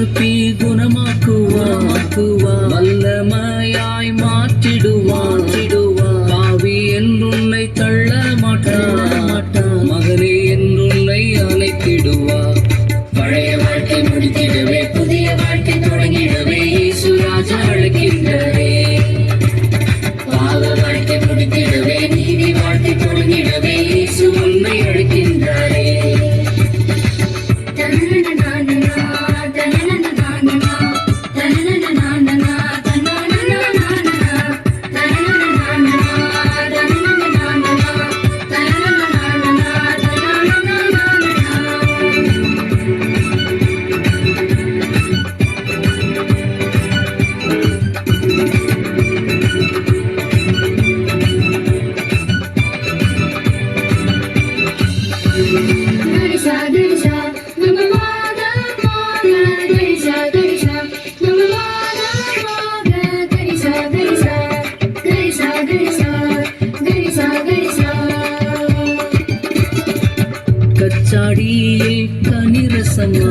அனுப்பி குணமாக்குவா வல்லமையாய் மாற்றிடுவான் பாவி என்றுன்னை தள்ள மாட்டான் மகனே என்றுன்னை அழைத்திடுவா பழைய வாழ்க்கை முடித்திடவே புதிய வாழ்க்கை தொடங்கிடவே இயேசு ராஜா அழைக்கின்றவே பாவ வாழ்க்கை முடித்திடவே நீதி வாழ்க்கை தொடங்கிடவே இயேசு உன்னை அழைக்கின்றாரே கச்சாடியில் கனிரசமா